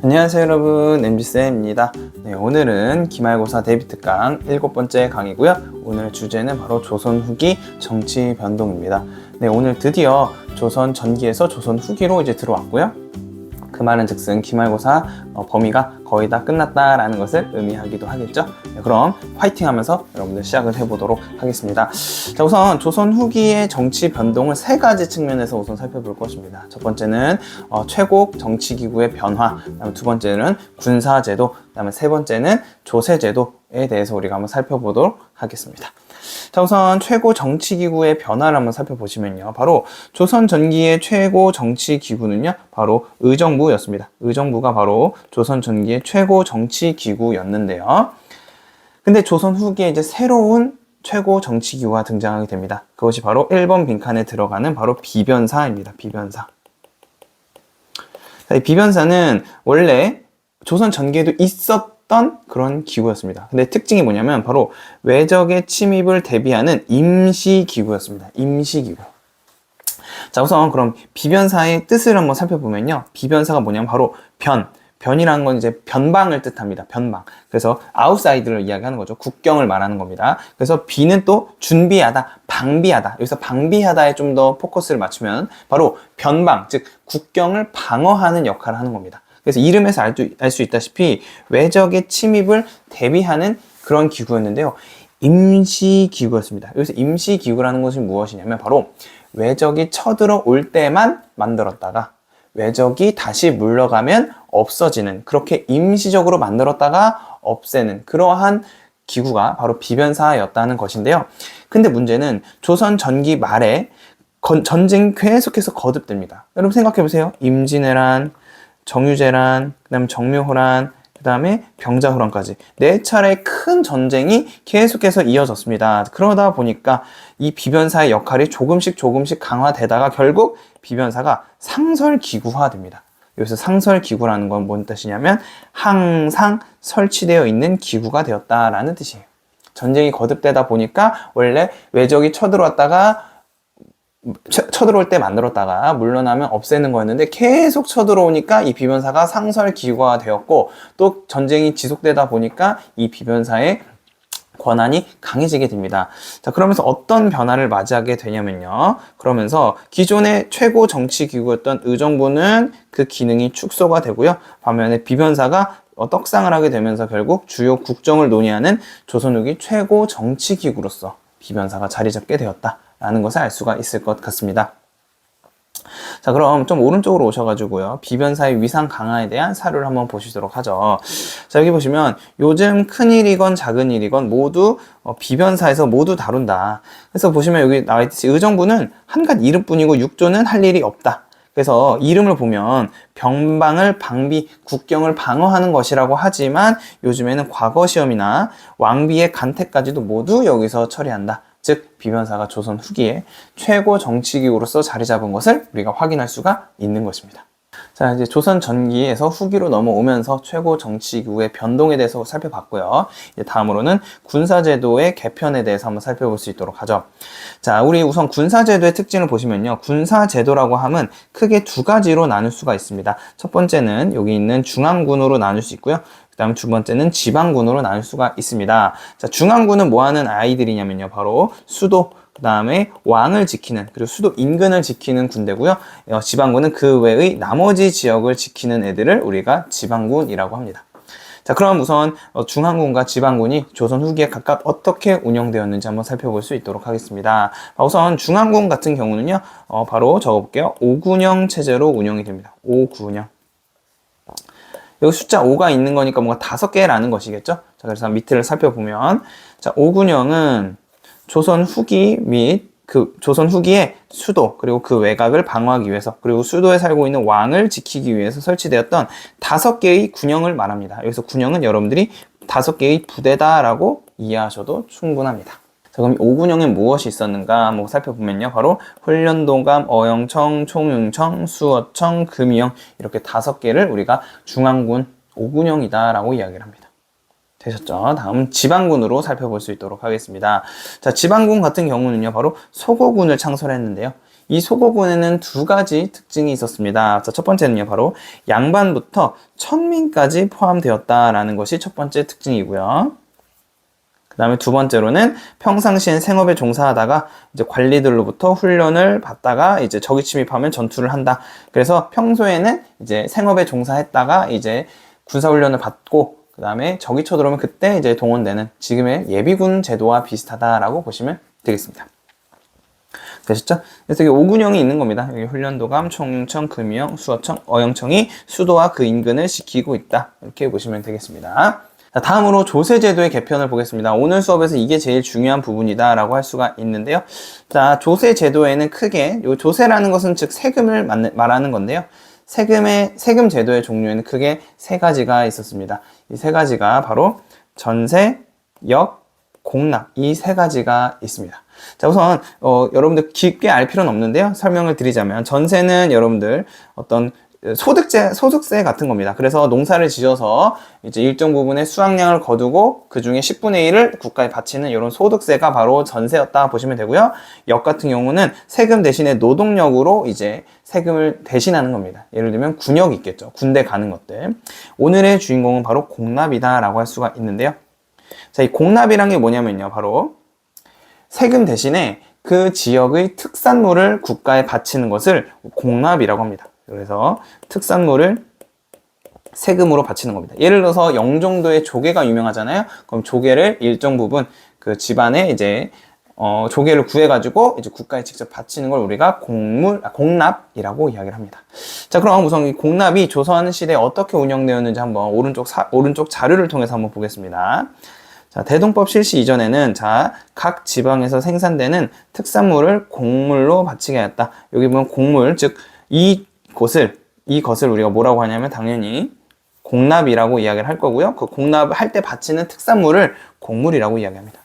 안녕하세요 여러분, MB쌤입니다. 오늘은 기말고사 대비특강 7번째 강의고요. 오늘 주제는 바로 조선 후기 정치 변동입니다. 오늘 드디어 조선 전기에서 조선 후기로 이제 들어왔고요. 그 말은 즉슨 기말고사 범위가 거의 다 끝났다라는 것을 의미하기도 하겠죠. 그럼 화이팅 하면서 여러분들 시작을 해보도록 하겠습니다. 자, 우선 조선 후기의 정치 변동을 세 가지 측면에서 우선 살펴볼 것입니다. 첫 번째는 최고 정치기구의 변화, 그다음에 두 번째는 군사제도, 그다음에 세 번째는 조세제도에 대해서 우리가 한번 살펴보도록 하겠습니다. 자, 우선 최고 정치기구의 변화를 한번 살펴보시면요. 바로 조선 전기의 최고 정치기구는요, 바로 의정부였습니다. 의정부가 바로 조선 전기의 최고 정치기구였는데요. 근데 조선 후기에 이제 새로운 최고 정치기구가 등장하게 됩니다. 그것이 바로 1번 빈칸에 들어가는 바로 비변사입니다. 비변사. 자, 이 비변사는 원래 조선 전기에도 있었던 그런 기구였습니다. 근데 특징이 뭐냐면 바로 외적의 침입을 대비하는 임시기구였습니다. 임시기구. 자, 우선 그럼 비변사의 뜻을 한번 살펴보면요. 비변사가 뭐냐면 바로 변이라는 건 이제 변방을 뜻합니다. 변방. 그래서 아웃사이드를 이야기하는 거죠. 국경을 말하는 겁니다. 그래서 비는 또 준비하다, 방비하다. 여기서 방비하다에 좀 더 포커스를 맞추면 바로 변방, 즉 국경을 방어하는 역할을 하는 겁니다. 그래서 이름에서 알 수 있다시피 외적의 침입을 대비하는 그런 기구였는데요. 임시기구였습니다. 여기서 임시기구라는 것이 무엇이냐면 바로 외적이 쳐들어올 때만 만들었다가 외적이 다시 물러가면 없어지는, 그렇게 임시적으로 만들었다가 없애는 그러한 기구가 바로 비변사였다는 것인데요. 근데 문제는 조선 전기 말에 전쟁이 계속해서 거듭됩니다. 여러분 생각해보세요. 임진왜란, 정유재란, 그 다음에 정묘호란, 그 다음에 병자호란까지 4차례의 큰 전쟁이 계속해서 이어졌습니다. 그러다 보니까 이 비변사의 역할이 조금씩 강화되다가 결국 비변사가 상설기구화됩니다. 여기서 상설기구라는 건 뭔 뜻이냐면 항상 설치되어 있는 기구가 되었다라는 뜻이에요. 전쟁이 거듭되다 보니까 원래 외적이 쳐들어왔다가 쳐들어올 때 만들었다가 물러나면 없애는 거였는데 계속 쳐들어오니까 이 비변사가 상설기구가 되었고, 또 전쟁이 지속되다 보니까 이 비변사의 권한이 강해지게 됩니다. 자, 그러면서 어떤 변화를 맞이하게 되냐면요. 그러면서 기존의 최고 정치기구였던 의정부는 그 기능이 축소가 되고요. 반면에 비변사가 떡상을 하게 되면서 결국 주요 국정을 논의하는 조선 후기 최고 정치기구로서 비변사가 자리 잡게 되었다라는 것을 알 수가 있을 것 같습니다. 자, 그럼 좀 오른쪽으로 오셔가지고요. 비변사의 위상 강화에 대한 사료를 한번 보시도록 하죠. 자, 여기 보시면 요즘 큰일이건 작은일이건 모두 비변사에서 모두 다룬다. 그래서 보시면 여기 나와있듯이 의정부는 한갓 이름뿐이고 육조는 할 일이 없다. 그래서 이름을 보면 변방을 방비, 국경을 방어하는 것이라고 하지만 요즘에는 과거 시험이나 왕비의 간택까지도 모두 여기서 처리한다. 즉 비변사가 조선 후기에 최고 정치기구로서 자리 잡은 것을 우리가 확인할 수가 있는 것입니다. 자, 이제 조선 전기에서 후기로 넘어오면서 최고 정치기구의 변동에 대해서 살펴봤고요. 이제 다음으로는 군사제도의 개편에 대해서 한번 살펴볼 수 있도록 하죠. 자, 우리 우선 군사제도의 특징을 보시면요. 군사제도라고 하면 크게 두 가지로 나눌 수가 있습니다. 첫 번째는 여기 있는 중앙군으로 나눌 수 있고요. 그 다음 두 번째는 지방군으로 나눌 수가 있습니다. 자, 중앙군은 뭐 하는 아이들이냐면요. 바로 수도, 그 다음에 왕을 지키는, 그리고 수도 인근을 지키는 군대고요. 지방군은 그 외의 나머지 지역을 지키는 애들을 우리가 지방군이라고 합니다. 자, 그럼 우선 중앙군과 지방군이 조선 후기에 각각 어떻게 운영되었는지 한번 살펴볼 수 있도록 하겠습니다. 우선 중앙군 같은 경우는요, 바로 적어볼게요. 5군형 체제로 운영이 됩니다. 5군형. 여기 숫자 5가 있는 거니까 뭔가 5개라는 것이겠죠? 자, 그래서 밑을 살펴보면, 자, 5군형은 조선 후기 및 조선 후기의 수도, 그리고 그 외곽을 방어하기 위해서, 그리고 수도에 살고 있는 왕을 지키기 위해서 설치되었던 5개의 군형을 말합니다. 여기서 군형은 여러분들이 5개의 부대다라고 이해하셔도 충분합니다. 자, 그럼 5군형에 무엇이 있었는가 한번 살펴보면요. 바로 훈련도감, 어영청, 총융청, 수어청, 금이형, 이렇게 5개를 우리가 중앙군 5군형이다라고 이야기를 합니다. 되셨죠? 다음은 지방군으로 살펴볼 수 있도록 하겠습니다. 자, 지방군 같은 경우는요, 바로 소고군을 창설했는데요. 이 소고군에는 두 가지 특징이 있었습니다. 자, 첫 번째는요, 바로 양반부터 천민까지 포함되었다라는 것이 첫 번째 특징이고요. 그 다음에 두 번째로는 평상시엔 생업에 종사하다가 이제 관리들로부터 훈련을 받다가 이제 적이 침입하면 전투를 한다. 그래서 평소에는 이제 생업에 종사했다가 이제 군사훈련을 받고 그 다음에 적이 쳐들어오면 그때 이제 동원되는 지금의 예비군 제도와 비슷하다라고 보시면 되겠습니다. 되셨죠? 그래서 여기 5군형이 있는 겁니다. 여기 훈련도감, 총융청, 금유형, 수어청, 어영청이 수도와 그 인근을 지키고 있다. 이렇게 보시면 되겠습니다. 자, 다음으로 조세제도의 개편을 보겠습니다. 오늘 수업에서 이게 제일 중요한 부분이다 라고 할 수가 있는데요. 자, 조세제도에는 크게 요 조세라는 것은 즉 세금을 말하는 건데요. 세금 제도의 종류에는 크게 세 가지가 있었습니다. 이 세 가지가 바로 전세, 역, 공납 이 세 가지가 있습니다. 자, 우선 여러분들 깊게 알 필요는 없는데요. 설명을 드리자면 전세는 여러분들 어떤 소득세 같은 겁니다. 그래서 농사를 지어서 이제 일정 부분의 수확량을 거두고 그 중에 10분의 1을 국가에 바치는 이런 소득세가 바로 전세였다 보시면 되고요. 역 같은 경우는 세금 대신에 노동력으로 이제 세금을 대신하는 겁니다. 예를 들면 군역이 있겠죠. 군대 가는 것들. 오늘의 주인공은 바로 공납이다라고 할 수가 있는데요. 자, 이 공납이란 게 뭐냐면요. 바로 세금 대신에 그 지역의 특산물을 국가에 바치는 것을 공납이라고 합니다. 그래서 특산물을 세금으로 바치는 겁니다. 예를 들어서 영종도에 조개가 유명하잖아요. 그럼 조개를 일정 부분 그 집안에 이제 조개를 구해가지고 이제 국가에 직접 바치는 걸 우리가 공납이라고 이야기를 합니다. 자, 그럼 우선 이 공납이 조선시대에 어떻게 운영되었는지 한번 오른쪽 자료를 통해서 한번 보겠습니다. 자, 대동법 실시 이전에는 각 지방에서 생산되는 특산물을 공물로 바치게 하였다. 여기 보면 공물, 즉 이것을 우리가 뭐라고 하냐면 당연히 공납이라고 이야기를 할 거고요. 그 공납할 때 바치는 특산물을 공물이라고 이야기합니다.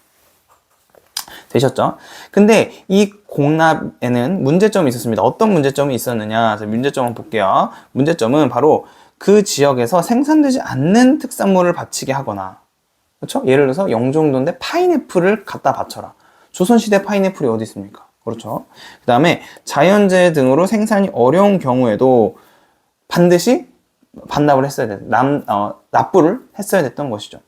되셨죠? 근데 이 공납에는 문제점이 있었습니다. 어떤 문제점이 있었느냐? 문제점 한번 볼게요. 문제점은 바로 그 지역에서 생산되지 않는 특산물을 바치게 하거나, 그렇죠? 예를 들어서 영종도인데 파인애플을 갖다 바쳐라. 조선시대 파인애플이 어디 있습니까? 그렇죠. 그 다음에 자연재해 등으로 생산이 어려운 경우에도 반드시 반납을 했어야 납부를 했어야 됐던 것이죠.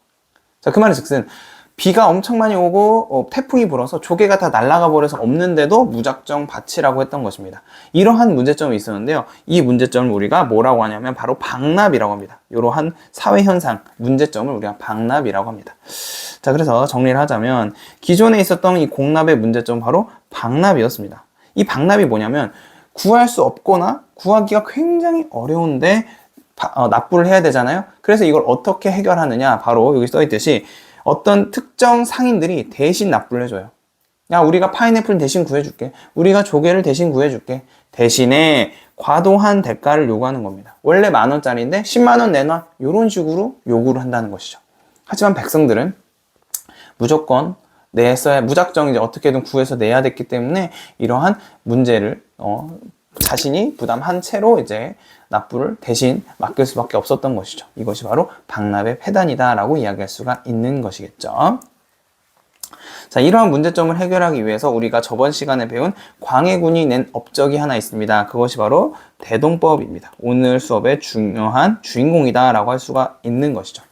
자, 그 말은 즉슨 비가 엄청 많이 오고 태풍이 불어서 조개가 다 날아가 버려서 없는데도 무작정 바치라고 했던 것입니다. 이러한 문제점이 있었는데요. 이 문제점을 우리가 뭐라고 하냐면 바로 방납이라고 합니다. 이러한 사회현상, 문제점을 우리가 방납이라고 합니다. 자, 그래서 정리를 하자면 기존에 있었던 이 공납의 문제점은 바로 방납이었습니다. 이 방납이 뭐냐면 구할 수 없거나 구하기가 굉장히 어려운데 납부를 해야 되잖아요. 그래서 이걸 어떻게 해결하느냐, 바로 여기 써있듯이 어떤 특정 상인들이 대신 납부를 해줘요. 야, 우리가 파인애플 대신 구해줄게. 우리가 조개를 대신 구해줄게. 대신에 과도한 대가를 요구하는 겁니다. 원래 10,000원짜리인데 10만원 내놔. 이런 식으로 요구를 한다는 것이죠. 하지만 백성들은 무조건 무작정 이제 어떻게든 구해서 내야 됐기 때문에 이러한 문제를 자신이 부담한 채로 이제 납부를 대신 맡길 수밖에 없었던 것이죠. 이것이 바로 방납의 폐단이다라고 이야기할 수가 있는 것이겠죠. 자, 이러한 문제점을 해결하기 위해서 우리가 저번 시간에 배운 광해군이 낸 업적이 하나 있습니다. 그것이 바로 대동법입니다. 오늘 수업의 중요한 주인공이다라고 할 수가 있는 것이죠.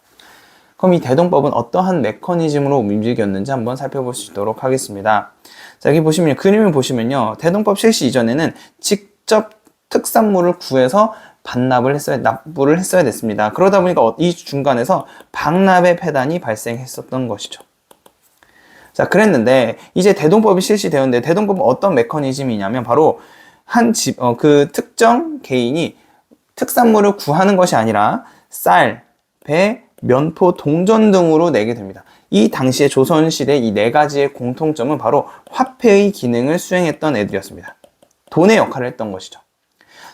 그럼 이 대동법은 어떠한 메커니즘으로 움직였는지 한번 살펴보시도록 하겠습니다. 자, 여기 보시면 그림을 보시면요. 대동법 실시 이전에는 직접 특산물을 구해서 납부를 했어야 됐습니다. 그러다 보니까 이 중간에서 방납의 폐단이 발생했었던 것이죠. 자, 그랬는데 이제 대동법이 실시되었는데 대동법은 어떤 메커니즘이냐면 바로 그 특정 개인이 특산물을 구하는 것이 아니라 쌀, 배, 면포, 동전 등으로 내게 됩니다. 이 당시에 조선시대 이 네 가지의 공통점은 바로 화폐의 기능을 수행했던 애들이었습니다. 돈의 역할을 했던 것이죠.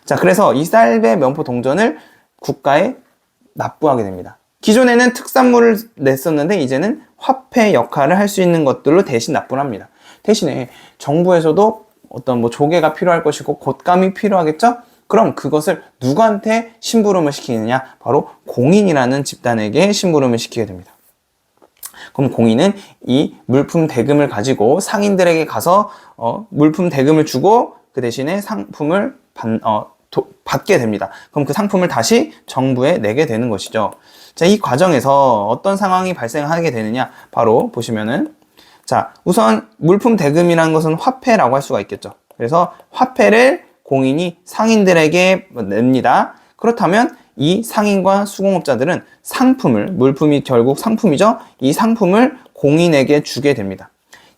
자, 그래서 이 쌀, 배, 면포, 동전을 국가에 납부하게 됩니다. 기존에는 특산물을 냈었는데 이제는 화폐 역할을 할 수 있는 것들로 대신 납부를 합니다. 대신에 정부에서도 어떤 조개가 필요할 것이고 곶감이 필요하겠죠? 그럼 그것을 누구한테 심부름을 시키느냐? 바로 공인이라는 집단에게 심부름을 시키게 됩니다. 그럼 공인은 이 물품 대금을 가지고 상인들에게 가서 물품 대금을 주고 그 대신에 상품을 받게 됩니다. 그럼 그 상품을 다시 정부에 내게 되는 것이죠. 자, 이 과정에서 어떤 상황이 발생하게 되느냐? 바로 보시면은, 자, 우선 물품 대금이라는 것은 화폐라고 할 수가 있겠죠. 그래서 화폐를 공인이 상인들에게 냅니다. 그렇다면 이 상인과 수공업자들은 상품을, 물품이 결국 상품이죠. 이 상품을 공인에게 주게 됩니다.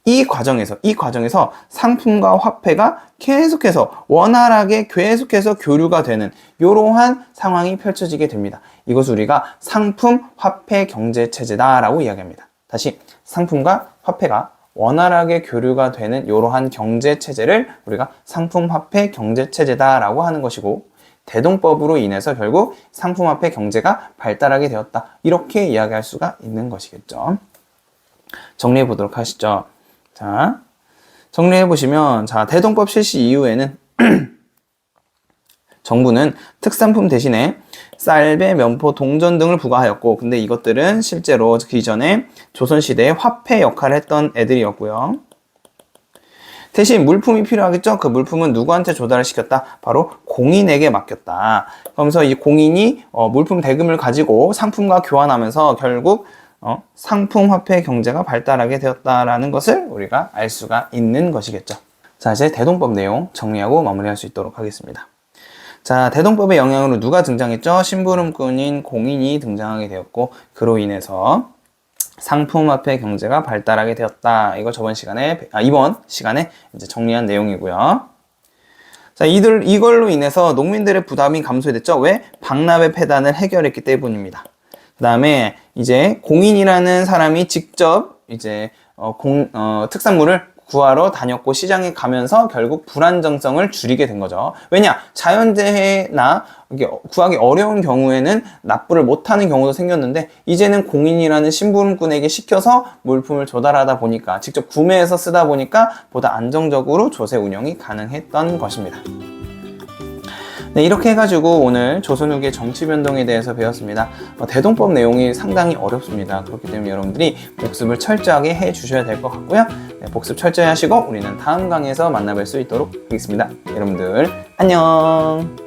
이 과정에서 상품과 화폐가 계속해서 원활하게 계속해서 교류가 되는 이러한 상황이 펼쳐지게 됩니다. 이것을 우리가 상품 화폐 경제 체제다라고 이야기합니다. 다시, 상품과 화폐가 원활하게 교류가 되는 이러한 경제 체제를 우리가 상품 화폐 경제 체제다라고 하는 것이고, 대동법으로 인해서 결국 상품 화폐 경제가 발달하게 되었다. 이렇게 이야기할 수가 있는 것이겠죠. 정리해 보도록 하시죠. 자, 정리해 보시면, 자, 대동법 실시 이후에는 정부는 특산품 대신에 쌀배, 면포, 동전 등을 부과하였고, 근데 이것들은 실제로 그 이전에 조선시대의 화폐 역할을 했던 애들이었고요. 대신 물품이 필요하겠죠? 그 물품은 누구한테 조달을 시켰다? 바로 공인에게 맡겼다. 그러면서 이 공인이 물품 대금을 가지고 상품과 교환하면서 결국 상품 화폐 경제가 발달하게 되었다라는 것을 우리가 알 수가 있는 것이겠죠. 자, 이제 대동법 내용 정리하고 마무리할 수 있도록 하겠습니다. 자, 대동법의 영향으로 누가 등장했죠? 심부름꾼인 공인이 등장하게 되었고, 그로 인해서 상품 화폐 경제가 발달하게 되었다. 이거 이번 시간에 이제 정리한 내용이고요. 자, 이걸로 인해서 농민들의 부담이 감소됐죠? 왜? 박람회 폐단을 해결했기 때문입니다. 그 다음에 이제 공인이라는 사람이 직접 이제 특산물을 구하러 다녔고 시장에 가면서 결국 불안정성을 줄이게 된 거죠. 왜냐? 자연재해나 구하기 어려운 경우에는 납부를 못하는 경우도 생겼는데, 이제는 공인이라는 심부름꾼에게 시켜서 물품을 조달하다 보니까, 직접 구매해서 쓰다 보니까 보다 안정적으로 조세 운영이 가능했던 것입니다. 네, 이렇게 해가지고 오늘 조선 후기의 정치 변동에 대해서 배웠습니다. 대동법 내용이 상당히 어렵습니다. 그렇기 때문에 여러분들이 복습을 철저하게 해 주셔야 될 것 같고요. 네, 복습 철저히 하시고 우리는 다음 강의에서 만나뵐 수 있도록 하겠습니다. 여러분들 안녕.